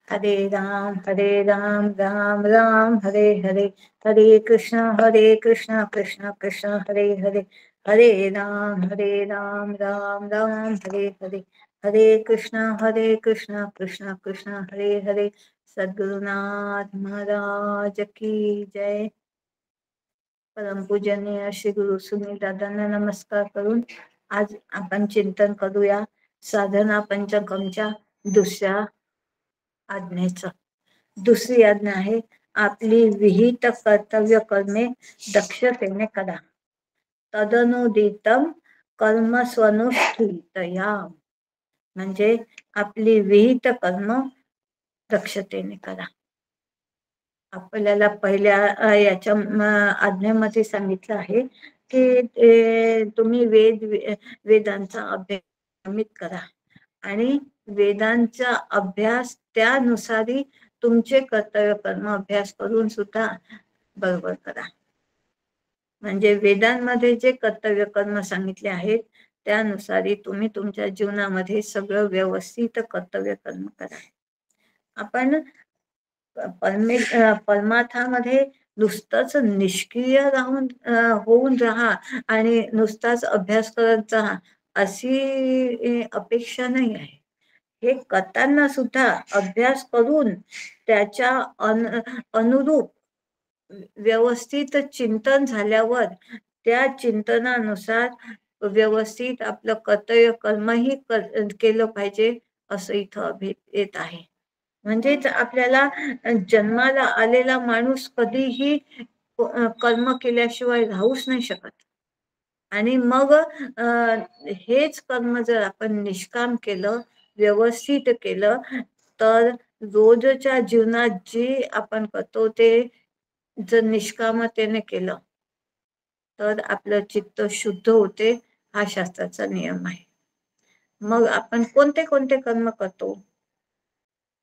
हरे राम राम राम हरे हरे, हरे कृष्ण कृष्ण कृष्ण हरे हरे, हरे राम राम राम हरे हरे, हरे कृष्ण कृष्ण कृष्ण हरे हरे। सद्गुरुनाथ महाराज की जय। परमपूजनीय श्री गुरु सुनील दादांना नमस्कार करून आज आपण चिंतन करूया साधना पंचकमच्या दुसऱ्या आज्ञेचं। दुसरी आज्ञा आहे, आपली विहित कर्तव्य कर्मे दक्षतेने करा, तदनुदितम कर्म स्वनुष्ठितया। म्हणजे आपली विहित कर्म दक्षतेने करा। आपल्याला पहिल्या याच्या आज्ञेमध्ये सांगितलं आहे की तुम्ही वेदांचा अभ्यास नियमित करा आणि वेदांचा अभ्यास त्यानुसारी तुमचे कर्तव्य कर्म अभ्यास करून सुद्धा बरोबर करा। म्हणजे वेदांमध्ये जे कर्तव्य कर्म सांगितले आहेत त्यानुसारी तुम्ही तुमच्या जीवनामध्ये सगळं व्यवस्थित कर्तव्य कर्म करा। आपण परमार्थामध्ये नुसतंच निष्क्रिय राहून होऊन राहा आणि नुसताच अभ्यास करत राहा अशी अपेक्षा नाही आहे। हे करताना सुद्धा अभ्यास करून त्याच्या अनुरूप व्यवस्थित चिंतन झाल्यावर त्या चिंतनानुसार व्यवस्थित आपलं कर्तव्य कर्मही केलं पाहिजे असं इथं येत आहे। म्हणजेच आपल्याला जन्माला आलेला माणूस कधीही कर्म केल्याशिवाय राहूच नाही शकत। आणि मग हेच कर्म जर आपण निष्काम केलं, व्यवस्थित केलं, तर रोजच्या जीवनात जे आपण करतो ते जर निष्कामतेने केलं तर आपलं चित्त शुद्ध होते, हा शास्त्राचा नियम आहे। मग आपण कोणते कोणते कर्म करतो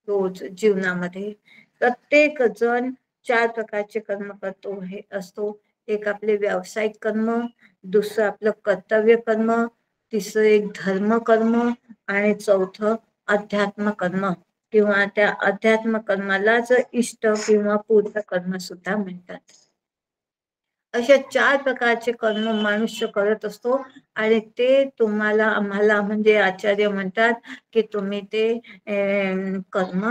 रोज जीवनामध्ये? प्रत्येक जण 4 प्रकारचे कर्म करतो हे असतो। एक आपले व्यावसायिक कर्म, दुसरं आपलं कर्तव्य कर्म, तिसरं एक धर्म कर्म आणि चौथं अध्यात्म कर्म किंवा त्या अध्यात्म कर्मालाच इष्ट किंवा पूर्ण कर्म सुद्धा म्हणतात। अशा 4 प्रकारचे कर्म मनुष्य करत असतो आणि ते तुम्हाला आम्हाला म्हणजे आचार्य म्हणतात की तुम्ही ते कर्म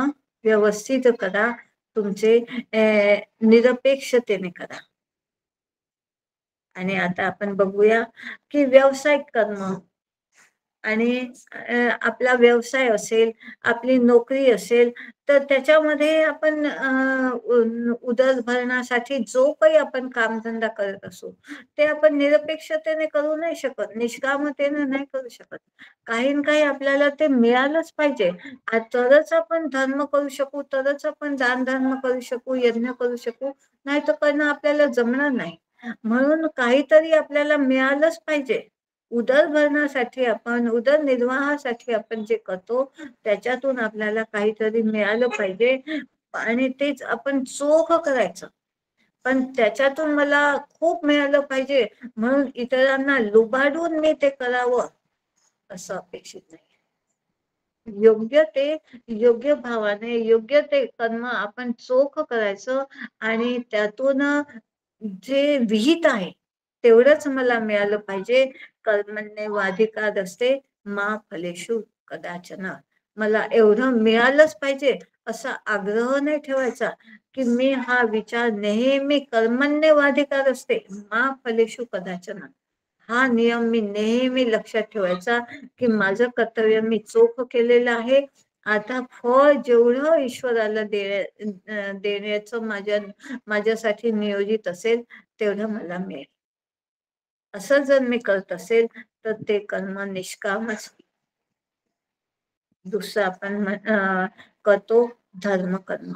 व्यवस्थित करा, तुमचे निरपेक्षतेने करा। आणि आता आपण बघूया की व्यावसायिक कर्म आणि आपला व्यवसाय असेल, आपली नोकरी असेल, तर त्याच्यामध्ये आपण उदरभरणासाठी जो काही आपण कामधंदा करत असू ते आपण निरपेक्षतेने करू नाही शकत, निष्कामतेने नाही करू शकत। काही ना काही आपल्याला ते मिळालंच पाहिजे, तरच आपण धर्म करू शकू, तरच आपण दान धर्म करू शकू, यज्ञ करू शकू, नाही तर करणं आपल्याला जमणार नाही। म्हणून काहीतरी आपल्याला मिळालंच पाहिजे। उदरभरणासाठी आपण उदरनिर्वाहासाठी आपण जे करतो त्याच्यातून आपल्याला काहीतरी मिळालं पाहिजे आणि तेच आपण चोख करायचं। पण त्याच्यातून मला खूप मिळालं पाहिजे म्हणून इतरांना लुबाडून मी ते करावं असं अपेक्षित नाही। योग्य भावाने योग्य ते कर्म आपण चोख करायचं आणि त्यातून जे विहित आहे तेवढंच मला मिळालं पाहिजे। कर्मण्येवाधिकार असते मा फलेषु कदाचन। मला एवढं मिळालंच पाहिजे असा आग्रह नाही ठेवायचा की मी हा विचार नेहमी कर्मण्येवाधिकार असते मा फलेषु कदाचन, हा नियम मी नेहमी लक्षात ठेवायचा की माझं कर्तव्य मी चोख केलेलं आहे। आता फळ जेवढं ईश्वराला देण्याचं माझ्यासाठी नियोजित असेल तेवढं मला मिळेल। असं जर मी करत असेल तर ते कर्म निष्कामच। दुसरं आपण करतो धर्म कर्म,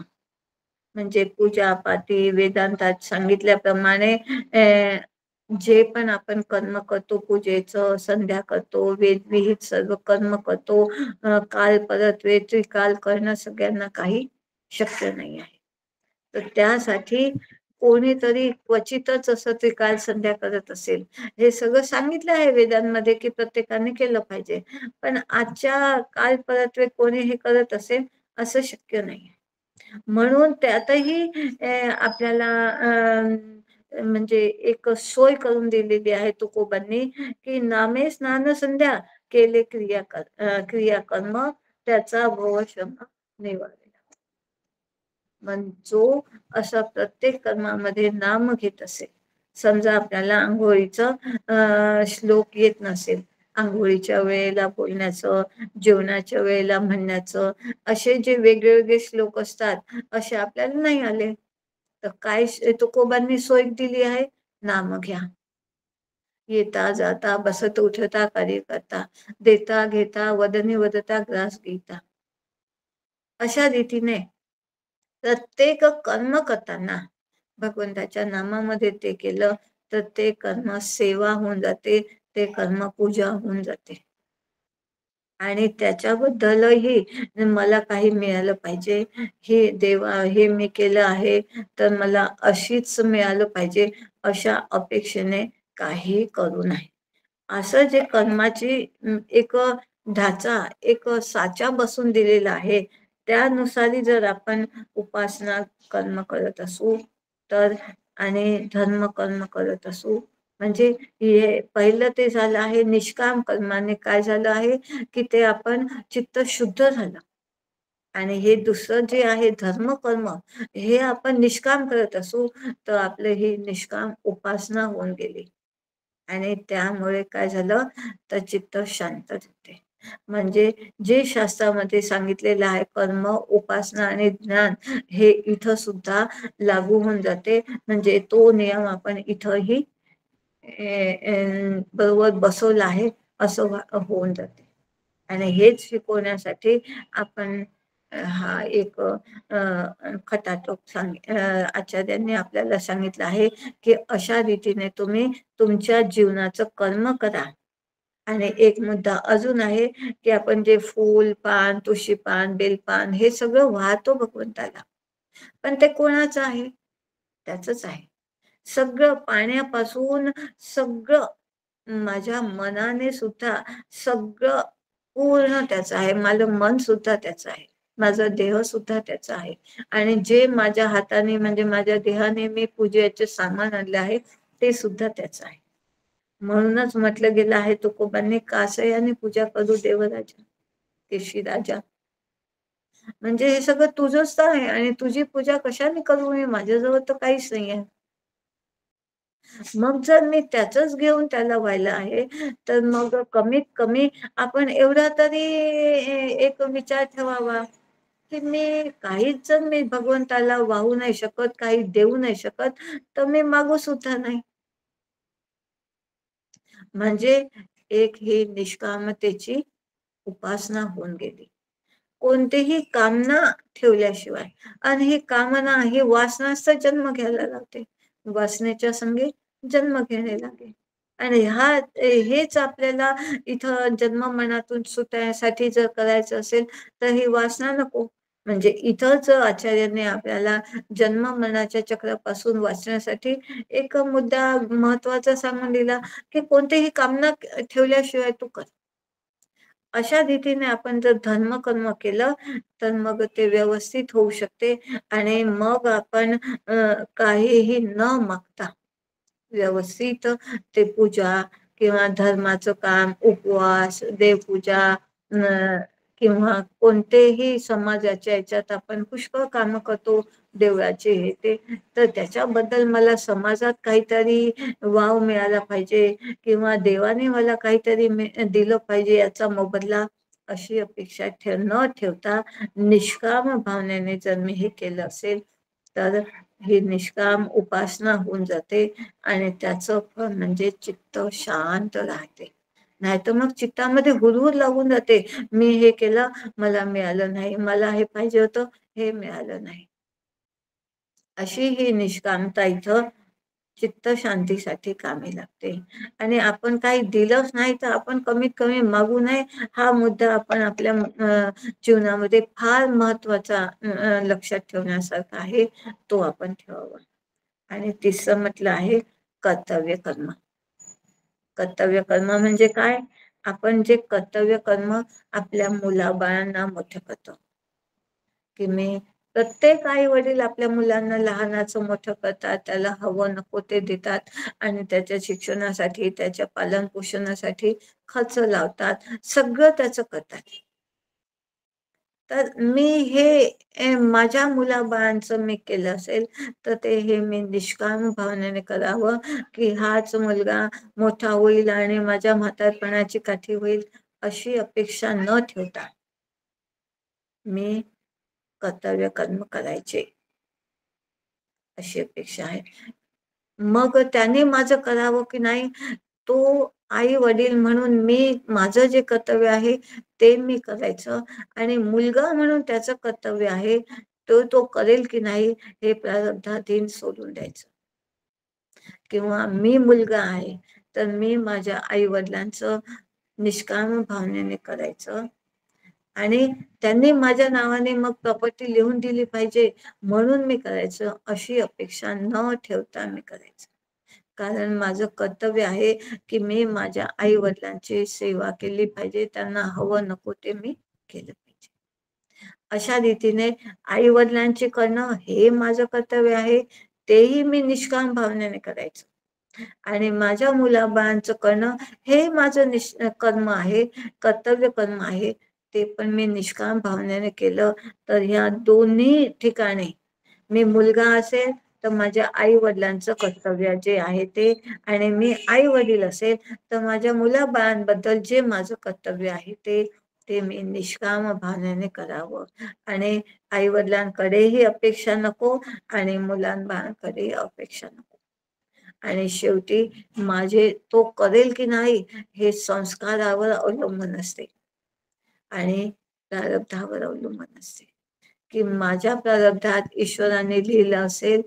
म्हणजे पूजा पाठी वेदांतात सांगितल्याप्रमाणे जे पण आपण कर्म करतो, पूजेचं संध्या करतो, वेदविहित सर्व कर्म करतो, काल परत वेळ काल करणं सगळ्यांना काही शक्य नाही आहे। तर त्यासाठी कोणीतरी क्वचितच असं त्रिकाल संध्या करत असेल. हे सगळं सांगितलं आहे वेदांमध्ये, की प्रत्येकाने केलं पाहिजे. पण आजच्या कालपरत्वे कोणी हे करत असेल असं शक्य नाही. म्हणून त्यातही आपल्याला म्हणजे एक सोय करून दिलेली आहे तुकोबांनी, की नामे स्नान संध्या केले क्रियाकर्म त्याचा भवशम निवारेल. मग जो असा प्रत्येक कर्मामध्ये नाम घेत असेल, समजा आपल्याला आंघोळीचं श्लोक येत नसेल, आंघोळीच्या वेळेला बोलण्याचं, जेवणाच्या वेळेला म्हणण्याचं, असे जे वेगवेगळे श्लोक असतात असे आपल्याला नाही आले, तर काय तुकोबांनी सोय दिली आहे? नाम घ्या. येता जाता बसत उठता कार्य करता, देता घेता वदनी वदता ग्रास घेता, अशा रीतीने प्रत्येक कर्म करताना भगवंताच्या नामामध्ये ते केलं तर ते कर्म सेवा होऊन जाते, ते कर्म पूजा होऊन जाते. आणि त्याच्याबद्दलही मला काही मिळालं पाहिजे, हे देवा हे मी केलं आहे तर मला अशीच मिळालं पाहिजे, अशा अपेक्षेने काही करू नये. असं जे कर्माची एक ढाचा, एक साचा बसून दिलेला आहे, त्यानुसारी जर आपण उपासना कर्म करत असू तर, आणि धर्म कर्म करत असू, म्हणजे हे पहिलं ते झालं आहे निष्काम कर्माने काय झालं आहे, की ते आपण चित्त शुद्ध झालं. आणि हे दुसरं जे आहे धर्म कर्म, हे आपण निष्काम करत असू तर आपले ही निष्काम उपासना होऊन गेली. आणि त्यामुळे काय झालं तर चित्त शांत होते. म्हणजे जे शास्त्रामध्ये सांगितलेलं आहे कर्म, उपासना आणि ज्ञान, हे इथं सुद्धा लागू होऊन जाते. म्हणजे तो नियम आपण इथंही बरोबर बसवला आहे असं होऊन जाते. आणि हेच शिकवण्यासाठी आपण हा एक खटाटोप आचार्यांनी आपल्याला सांगितलं आहे, की अशा रीतीने तुम्ही तुमच्या जीवनाचं कर्म करा. आणि एक मुद्दा अजून आहे, की आपण जे फूल पान, तुळशी पान, बेलपान हे सगळं वाहतो भगवंताला, पण ते कोणाचं आहे? त्याचंच आहे. सगळं पाण्यापासून सगळं, माझ्या मनाने सुद्धा सगळं पूर्ण त्याचं आहे. माझं मन सुद्धा त्याचं आहे, माझा देह सुद्धा त्याचा आहे. आणि जे माझ्या हाताने म्हणजे माझ्या देहाने मी पूजेचे सामान आणले आहे ते सुद्धा त्याचं आहे. म्हणूनच म्हटलं गेलं आहे तुकोबांनी, कासयाने पूजा करू देवराजा केशी राजा. म्हणजे हे सगळं तुझंच तर आहे आणि तुझी पूजा कशाने करू मी? माझ्याजवळ तर काहीच नाही आहे. मग जर मी त्याचंच घेऊन त्याला व्हायला आहे, तर मग कमीत कमी आपण एवढा तरी एक विचार ठेवावा, की मी काहीच जर मी भगवंताला वाहू नाही शकत, काही देऊ नाही शकत, तर मी मागू सुद्धा नाही. म्हणजे एक ही निष्कामतेची उपासना होऊन गेली. कोणतीही कामना ठेवल्याशिवाय, आणि ही कामना ही वासनाचा जन्म घ्यायला लावते. वासनेच्या संगे जन्म घेणे लागे. आणि हेच आपल्याला इथं जन्म मनातून सुटण्यासाठी जर करायचं असेल तर ही वासना नको. म्हणजे इथंच आचार्यांनी आपल्याला जन्म मनाच्या चक्रापासून वाचण्यासाठी एक मुद्दा महत्वाचा सांगून दिला, की कोणतीही कामना ठेवल्याशिवाय तू कर. अशा रीतीने आपण जर धर्म कर्म केलं तर मग ते व्यवस्थित होऊ शकते. आणि मग आपण काहीही न मागता व्यवस्थित ते पूजा किंवा धर्माचं काम, उपवास, देवपूजा, किंवा कोणतेही समाजाच्या याच्यात आपण पुष्कळ काम करतो देवळाचे हे ते, तर त्याच्याबद्दल मला समाजात काहीतरी वाव मिळाला पाहिजे किंवा देवाने मला काहीतरी दिलं पाहिजे याचा मोबदला, अशी अपेक्षा न ठेवता निष्काम भावनेने जर मी हे केलं असेल तर ही निष्काम उपासना होऊन जाते. आणि त्याचं फळ म्हणजे चित्त शांत राहते. नाहीतर मग चित्तामध्ये हुरहुर लागून जाते, मी हे केलं मला मिळालं नाही, मला हे पाहिजे होतं हे मिळालं नाही. अशी ही निष्कामता इथं चित्त शांतीसाठी कामी लागते. आणि आपण काही दिलंच नाही तर आपण कमीत कमी मागू नये, हा मुद्दा आपण आपल्या जीवनामध्ये फार महत्वाचा लक्षात ठेवण्यासारखा आहे, तो आपण ठेवावा. आणि तिसरं म्हटलं आहे कर्तव्य कर्म. कर्तव्य कर्म म्हणजे काय? आपण जे कर्तव्य कर्म आपल्या मुलाबाळांना मोठं करतो, की मी प्रत्येक आई वडील आपल्या मुलांना लहानाचं मोठं करतात, त्याला हवं नको ते देतात आणि त्याच्या शिक्षणासाठी, त्याच्या पालन पोषणासाठी खर्च लावतात, सगळं त्याचं करतात. तर मी हे माझ्या मुलाबाळांचं मी केलं असेल, तर ते हे मी निष्काम भावनेने करावं, की हाच मुलगा मोठा होईल आणि माझ्या म्हातारपणाची काठी होईल, अशी अपेक्षा न ठेवता मी कर्तव्य कर्म करायचे, अशी अपेक्षा आहे. मग त्याने माझं करावं की नाही, तो आई-वडील म्हणून मी माझं जे कर्तव्य आहे, ते मी करायचं आणि मुलगा म्हणून त्याचं कर्तव्य आहे, तो करेल की नाही, हे प्रारब्धाधीन सोडून द्यायचं. किंवा मी मुलगा आहे, तर मी माझ्या आई-वडिलांचं निष्काम भावनेने करायचं आणि त्यांनी माझ्या नावाने मग प्रॉपर्टी लिहून दिली पाहिजे, म्हणून मी करायचं, अशी अपेक्षा न ठेवता मी करायचं. कारण माझं कर्तव्य आहे, की मी माझ्या आई-वडिलांची सेवा केली पाहिजे. त्यांना हवं नको ते मी केलं पाहिजे. अशा रीतीने आई-वडिलांची करणं हे माझं कर्तव्य आहे. तेही मी निष्काम भावनेने करायचं. आणि माझ्या मुलाबाळांचं करणं हे माझं कर्म आहे, कर्तव्य कर्म आहे. ते पण मी निष्काम भावनेने केलं, तर ह्या दोन्ही ठिकाणी मी मुलगा असेल, तर माझ्या आई-वडिलांचं कर्तव्य जे आहे ते आणि मी आई-वडील असेल, तर माझ्या मुलाबाळांबद्दल जे माझं कर्तव्य आहे ते मी निष्काम भावनेने करावं आणि आई-वडिलांकडेही अपेक्षा नको आणि मुलांबाळांकडेही अपेक्षा नको. आणि शेवटी माझे तो करेल की नाही, हे संस्कारावर अवलंबून असते आणि प्रारब्धावर अवलंबून असते. की माझ्या प्रारब्धात ईश्वराने लिहिलं असेल,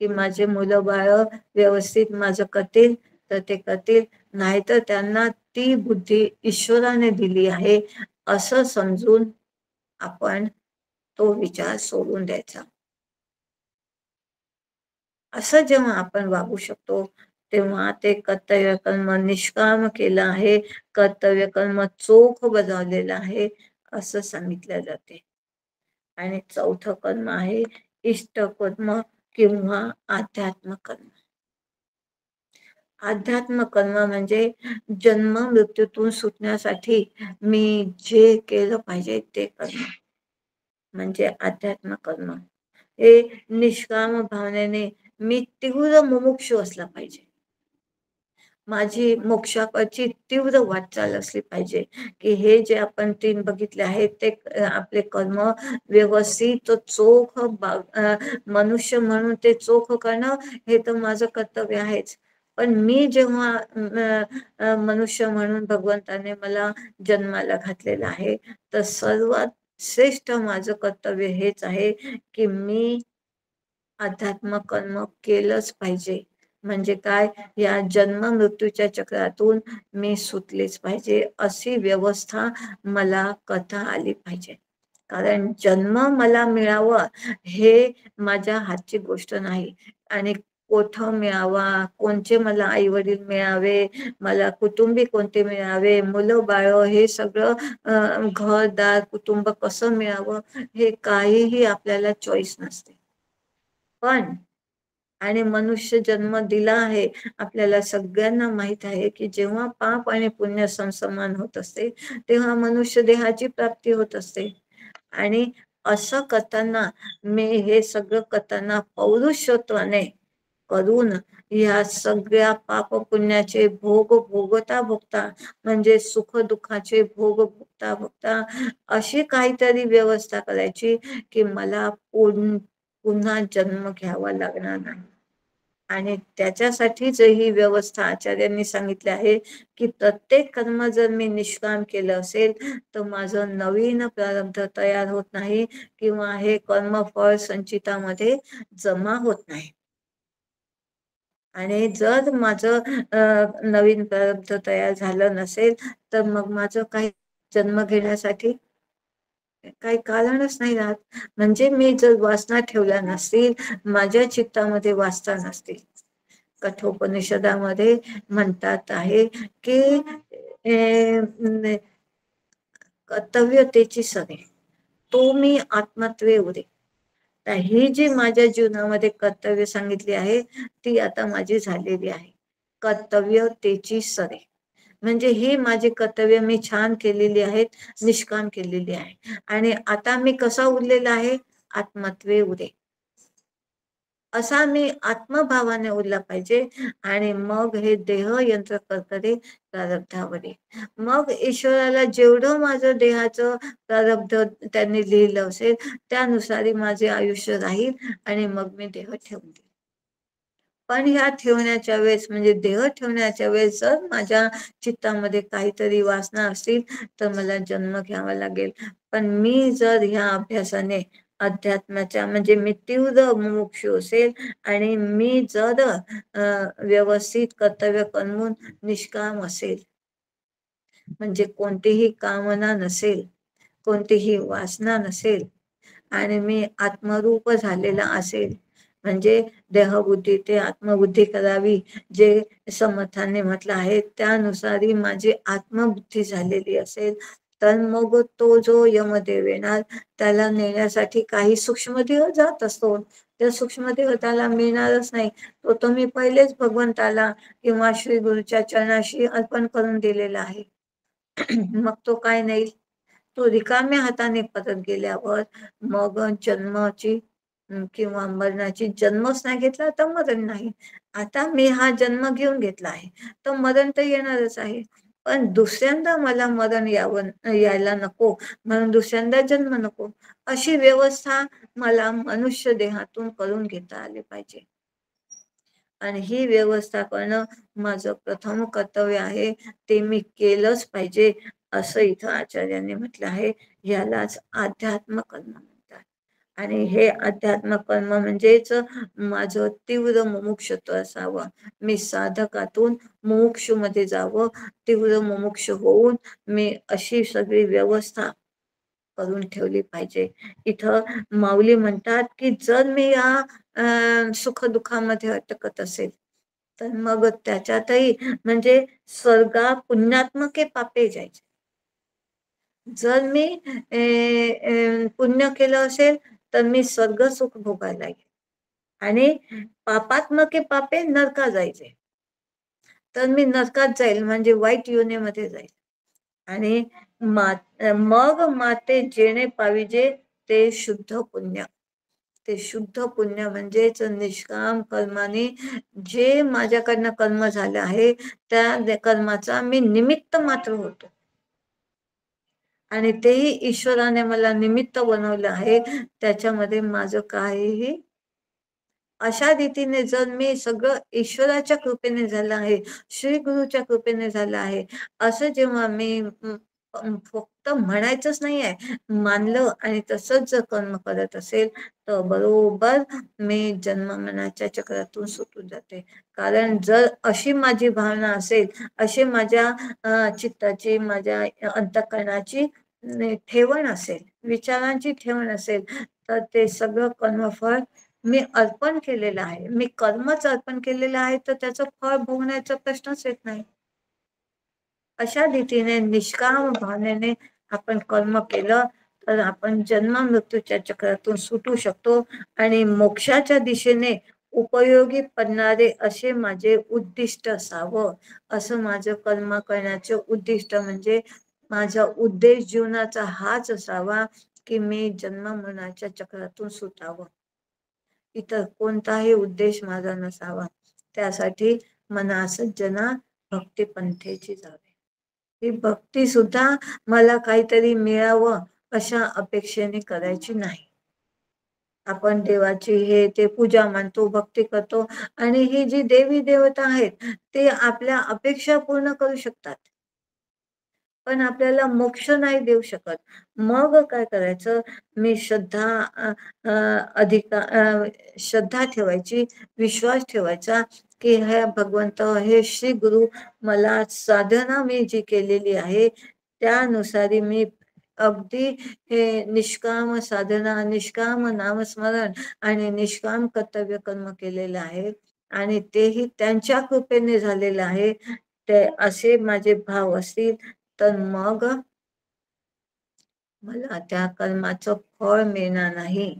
की माझे मुलं-बाळं व्यवस्थित माझं करतील, तर ते करतील. नाहीतर त्यांना ती बुद्धी ईश्वराने दिली आहे, असं समजून आपण तो विचार सोडून द्यायचा. असं जेव्हा आपण वागू शकतो, तेव्हा ते कर्तव्य कर्म निष्काम केलं आहे, कर्तव्य कर्म चोख बजावलेलं आहे, असं सांगितलं जाते. आणि चौथं कर्म आहे इष्टकर्म किंवा अध्यात्म कर्म. अध्यात्म कर्म म्हणजे जन्म मृत्यूतून सुटण्यासाठी मी जे केलं पाहिजे ते करणं म्हणजे अध्यात्म कर्म. हे निष्काम भावनेने मी तीव्र मुमुक्षू असला पाहिजे. माझी मोक्षाची तीव्र वाटचाल असली पाहिजे, की हे जे आपण 3 बघितले आहेत ते आपले कर्म व्यवस्थित चोख मनुष्य म्हणून ते चोख करणं हे तर माझं कर्तव्य आहेच. पण मी जेव्हा मनुष्य म्हणून भगवंताने मला जन्माला घातलेलं आहे, तर सर्वात श्रेष्ठ माझं कर्तव्य हेच आहे, की मी अध्यात्म कर्म केलंच पाहिजे. म्हणजे काय, या जन्म मृत्यूच्या चक्रातून मी सुटलीच पाहिजे, अशी व्यवस्था मला करता आली पाहिजे. कारण जन्म मला मिळावं हे माझ्या हातची गोष्ट नाही आणि कोठं मिळावा, कोणचे मला आई-वडील मिळावे, मला कुटुंबी कोणते मिळावे, मुलं-बाळं हे सगळं घर-दार, कुटुंब कसं मिळावं, हे काहीही आपल्याला चॉईस नसते. पण आणि मनुष्य जन्म दिला आहे. आपल्याला सगळ्यांना माहित आहे, की जेव्हा पाप आणि पुण्य समसमान होत असते, तेव्हा मनुष्य देहाची प्राप्ती होत असते. आणि असं करताना मी हे सगळं करताना पौरुषत्वाने करून ह्या सगळ्या पाप-पुण्याचे भोग भोगता म्हणजे सुख-दुःखाचे भोग भोगता अशी काहीतरी व्यवस्था करायची, की मला पुन्हा जन्म घ्यावा लागणार नाही. आणि त्याच्यासाठीच ही व्यवस्था आचार्यांनी सांगितली आहे, की प्रत्येक कर्म जर मी निष्काम केलं असेल, तर माझं नवीन प्रारब्ध तयार होत नाही किंवा हे कर्मफळ संचितामध्ये जमा होत नाही. आणि जर माझं नवीन प्रारब्ध तयार झालं नसेल, तर मग माझं काही जन्म घेण्यासाठी काही कारणच नाही राहत. म्हणजे मी जर वासना ठेवल्या नसतील, माझ्या चित्तामध्ये वासना नसतील. कठोपनिषदामध्ये म्हणतात आहे की कर्तव्यतेची सवय तो मी आत्मत्वे उरे. ही जी माझ्या जीवनामध्ये कर्तव्य सांगितली आहे ती आता माझी झालेली आहे. कर्तव्यतेची सवय म्हणजे ही माझी कर्तव्य मी छान केलेली आहेत, निष्काम केलेली आहे. आणि आता मी कसा उरलेला आहे? आत्मत्वे उरे. असा मी आत्मभावाने उरला पाहिजे. आणि मग हे देह यंत्र कर्तरे प्रारब्धावरे. मग ईश्वराला जेवढं माझं देहाचं प्रारब्ध त्यांनी लिहिलं असेल त्यानुसार माझे आयुष्य राहील आणि मग मी देह ठेवून देईल. पण ह्या ठेवण्याच्या वेळेस म्हणजे देह ठेवण्याच्या वेळेस जर माझ्या चित्तामध्ये काहीतरी वासना असतील तर मला जन्म घ्यावा लागेल. पण मी जर ह्या अभ्यासाने अध्यात्माच्या म्हणजे मी तीव्र मुमुक्षू असेल आणि मी जर व्यवस्थित कर्तव्य करून निष्काम असेल म्हणजे कोणतीही कामना नसेल, कोणतीही वासना नसेल आणि मी आत्मरूप झालेला असेल म्हणजे देहबुद्धी ते आत्मबुद्धी करावी जे समर्थाने म्हटलं आहे त्यानुसार माझी आत्मबुद्धी झालेली असेल तर मग तो जो यमदेव येणार त्याला नेण्यासाठी काही सूक्ष्मदेह जात असतो. त्या सूक्ष्मदेह त्याला मिळणारच नाही. तो मी पहिलेच भगवंताला किंवा श्री गुरुच्या चरणाशी अर्पण करून दिलेला आहे. मग तो काय नाही, तो रिकाम्या हाताने परत गेल्यावर मग जन्माची किंवा मरणाची जन्मच नाही घेतला तर मरण नाही. आता मी हा जन्म घेऊन घेतला आहे तर मरण तर येणारच आहे. पण दुसऱ्यांदा मला मरण यायला नको म्हणून दुसऱ्यांदा जन्म नको अशी व्यवस्था मला मनुष्य देहातून करून घेता आली पाहिजे. आणि ही व्यवस्था करणं माझं प्रथम कर्तव्य आहे. ते मी केलंच पाहिजे असं इथं आचार्यांनी म्हटलं आहे. यालाच अध्यात्म कर्म म्हणतात. आणि हे अध्यात्म कर्म म्हणजेच माझं तीव्र मुमुक्षुत्व असावं. मी साधकातून मुमुक्षु मध्ये जावं. तीव्र मुमुक्ष होऊन मी अशी सगळी व्यवस्था करून ठेवली पाहिजे. इथं माऊली म्हणतात की जर मी या सुख दुःखामध्ये अटकत असेल तर मग त्याच्यातही म्हणजे स्वर्गा पुण्यात्मके पापे जायचे. जर मी पुण्य केलं असेल तर मी स्वर्ग सुख भोगायला लागेल आणि पापात्मके पापे नरका जायचे तर मी नरकात जाईल म्हणजे वाईट योनीमध्ये जाईल. आणि मग माते जेणे पाविजे ते शुद्ध पुण्य. ते शुद्ध पुण्य म्हणजेच निष्काम कर्माने जे माझ्याकडनं कर्म झालं आहे त्या कर्माचा मी निमित्त मात्र होतो. आणि तेही ईश्वराने मला निमित्त बनवलं आहे. त्याच्यामध्ये माझं काहीही अशा रीतीने जर मी सगळं ईश्वराच्या कृपेने झालं आहे, श्री गुरुच्या कृपेने झालं आहे असं जेव्हा मी फक्त म्हणायचंच नाही आहे, मानलं आणि तसंच जर कर्म करत असेल तर बरोबर मी जन्म मरणाच्या चक्रातून सुटून जाते. कारण जर अशी माझी भावना असेल, अशी माझ्या चित्ताची माझ्या अंतःकरणाची ठेवण असेल, विचारांची ठेवण असेल तर ते सगळं कर्मफळ मी अर्पण केलेलं आहे. मी कर्मच अर्पण केलेलं आहे तर त्याचं फळ भोगण्याचा प्रश्नच येत नाही. अशा रीतीने निष्काम भावनेने आपण कर्म केलं तर आपण जन्म मृत्यूच्या चक्रातून सुटू शकतो आणि मोक्षाच्या दिशेने उपयोगी पडणारे असे माझे उद्दिष्ट असावं. असं माझं कर्म करण्याचं उद्दिष्ट म्हणजे माझा उद्देश जीवनाचा हाच असावा की मी जन्म मरणाच्या चक्रातून सुटावं. इतर कोणताही उद्देश माझा नसावा. त्यासाठी मना सज्जना भक्ती पंथेची जावे. ही भक्ती सुद्धा मला काहीतरी मिळावं अशा अपेक्षेने करायची नाही. आपण देवाची हे ते पूजा मानतो, भक्ती करतो आणि ही जी देवी देवता आहेत ते आपल्या अपेक्षा पूर्ण करू शकतात पण आपल्याला मोक्ष नाही देऊ शकत. मग काय करायचं? मी श्रद्धा ठेवायची, विश्वास ठेवायचा की हे भगवंत, हे श्री गुरु मला साधना मी जी केलेली आहे त्यानुसार मी अगदी हे निष्काम साधना, निष्काम नामस्मरण आणि निष्काम कर्तव्य कर्म केलेलं आहे आणि तेही त्यांच्या कृपेने झालेलं आहे. ते असे माझे भाव असतील तर मग मला त्या कर्माचं फळ मिळणार नाही,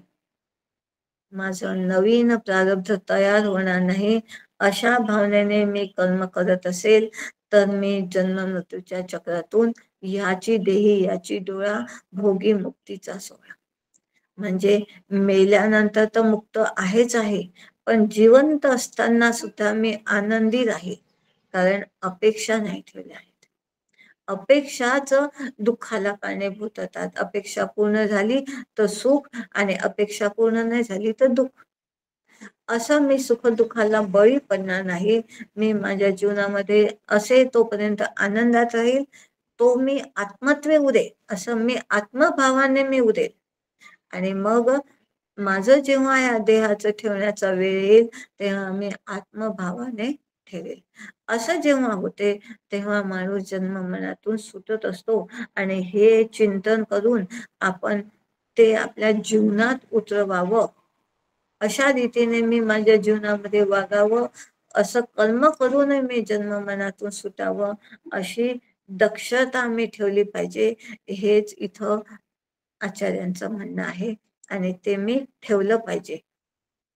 माझं नवीन प्रारब्ध तयार होणार नाही. अशा भावनेने मी कर्म करत असेल तर मी जन्म मृत्यूच्या चक्रातून याची देही याची डोळा भोगी मुक्तीचा सोहळा, म्हणजे मेल्यानंतर तर मुक्त आहेच आहे, पण जिवंत असताना सुद्धा मी आनंदी राहील, कारण अपेक्षा नाही ठेवल्या आहेत. अपेक्षाच दुःखाला कारणीभूत होतात. अपेक्षा पूर्ण झाली तर सुख आणि अपेक्षा पूर्ण नाही झाली तर दुःख. असं मी सुख दुःखाला बळी पडणार नाही. मी माझ्या जीवनामध्ये असे तोपर्यंत आनंदात राहील, तो मी आत्मत्वे उरेल, असं मी आत्मभावाने मी उरेल. आणि मग माझं जेव्हा या देहाचं ठेवण्याचा वेळ येईल तेव्हा मी आत्मभावाने ठेवेल. असं जेव्हा होते तेव्हा माणूस जन्म मनातून सुटत असतो आणि हे चिंतन करून आपण ते आपल्या जीवनात उतरवावं. अशा रीतीने मी माझ्या जीवनामध्ये वागावं, असं कर्म करूनही मी जन्म मनातून सुटावं, अशी दक्षता मी ठेवली पाहिजे. हेच इथं आचार्यांचं म्हणणं आहे आणि ते मी ठेवलं पाहिजे.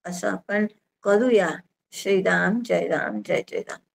असं आपण करूया. श्रीराम जय राम जय जय राम.